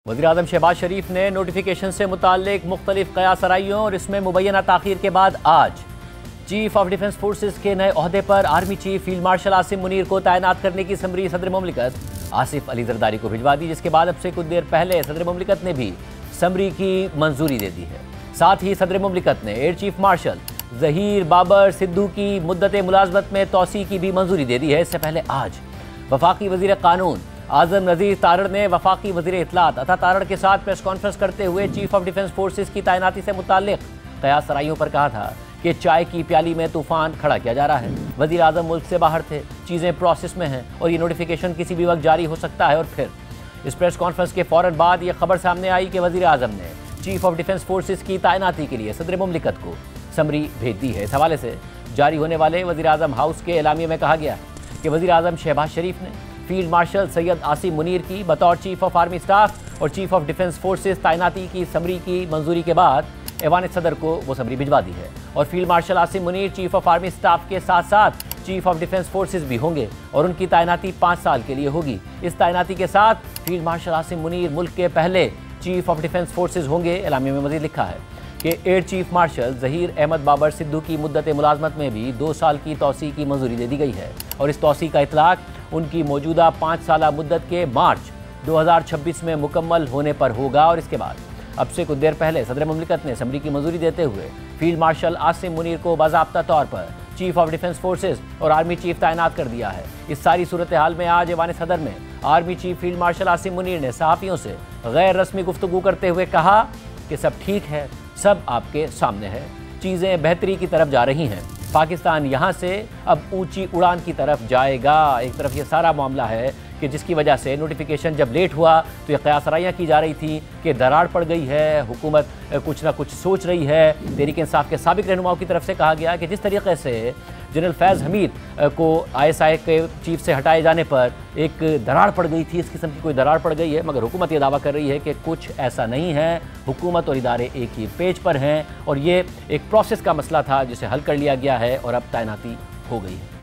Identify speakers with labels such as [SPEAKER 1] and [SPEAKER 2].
[SPEAKER 1] वज़ीर-ए-आज़म शहबाज शरीफ ने नोटिफिकेशन से मुताल्लिक मुख्तलिफ क़यासराइयों और इसमें मुबैना ताख़ीर के बाद आज चीफ ऑफ डिफेंस फोर्सेस के नए ओहदे पर army chief field marshal Asim Munir को तैनात करने की समरी सदर मुमलिकत आसिफ अली जरदारी को भिजवा दी, जिसके बाद अब से कुछ देर पहले सदर मुमलिकत ने भी समरी की मंजूरी दे दी है। साथ ही सदर मुमलिकत ने air chief marshal Zaheer Babar Sidhu की मुद्दत मुलाजमत में तोसी की भी मंजूरी दे दी है। इससे पहले आज वफाकी वज़ीर कानून आज़म नज़ीर तारड़ ने वफाकी वज़ीर इत्तलात अता तारड़ के साथ प्रेस कॉन्फ्रेंस करते हुए चीफ ऑफ डिफेंस फोर्सेस की तैनाती से मुताल्लिक क़यासराइयों पर कहा था कि चाय की प्याली में तूफ़ान खड़ा किया जा रहा है। वज़ीर आज़म मुल्क से बाहर थे, चीज़ें प्रोसेस में हैं और ये नोटिफिकेशन किसी भी वक्त जारी हो सकता है। और फिर इस प्रेस कॉन्फ्रेंस के फ़ौरन बाद ये खबर सामने आई कि वज़ीर आज़म ने चीफ ऑफ डिफेंस फोर्सेस की तैनाती के लिए सदर मुमलिकत को समरी भेज दी है। इस हवाले से जारी होने वाले वज़ीर आज़म हाउस के एलामिये में कहा गया कि वज़ीर आज़म शहबाज शरीफ ने फील्ड मार्शल सैयद आसिम मुनीर की बतौर चीफ ऑफ आर्मी स्टाफ और चीफ ऑफ डिफेंस फोर्सेस तैनाती की समरी की मंजूरी के बाद ऐवान सदर को वो समरी भिजवा दी है। और field marshal Asim Munir chief of army staff के साथ साथ चीफ ऑफ डिफेंस फोर्सेस भी होंगे और उनकी तैनाती 5 साल के लिए होगी। इस तैनाती के साथ फील्ड मार्शल आसिम मुनीर मुल्क के पहले चीफ ऑफ डिफेंस फोर्सेस होंगे। एलामिया में मज़ीद लिखा है कि air chief marshal Zaheer Ahmed Babar Sidhu की मुद्दत मुलाजमत में भी 2 साल की तोसी की मंजूरी दे दी गई है और इस तोसी का इतलाक उनकी मौजूदा 5 साला मुद्दत के मार्च 2026 में मुकम्मल होने पर होगा। और इसके बाद अब से कुछ देर पहले सदर मुमलिकत ने समरी की मंजूरी देते हुए फील्ड मार्शल आसिम मुनीर को बाज़ाब्ता तौर पर चीफ ऑफ डिफेंस फोर्सेस और आर्मी चीफ तैनात कर दिया है। इस सारी सूरत हाल में आज ऐवान सदर में army chief field marshal Asim Munir ने सहाफ़ियों से गैर रस्मी गुफ्तगू करते हुए कहा कि सब ठीक है, सब आपके सामने है, चीज़ें बेहतरी की तरफ जा रही हैं, पाकिस्तान यहाँ से अब ऊंची उड़ान की तरफ जाएगा। एक तरफ ये सारा मामला है कि जिसकी वजह से नोटिफिकेशन जब लेट हुआ तो ये क़यासराइयाँ की जा रही थी कि दरार पड़ गई है, हुकूमत कुछ ना कुछ सोच रही है। तहरीक इंसाफ के साबिक रहनुमाओं की तरफ से कहा गया कि जिस तरीके से जनरल फैज़ हमीद को ISI के चीफ से हटाए जाने पर एक दरार पड़ गई थी, इस किस्म की कोई दरार पड़ गई है, मगर हुकूमत ये दावा कर रही है कि कुछ ऐसा नहीं है। हुकूमत और इदारे एक ही पेज पर हैं और ये एक प्रोसेस का मसला था जिसे हल कर लिया गया है और अब तैनाती हो गई है।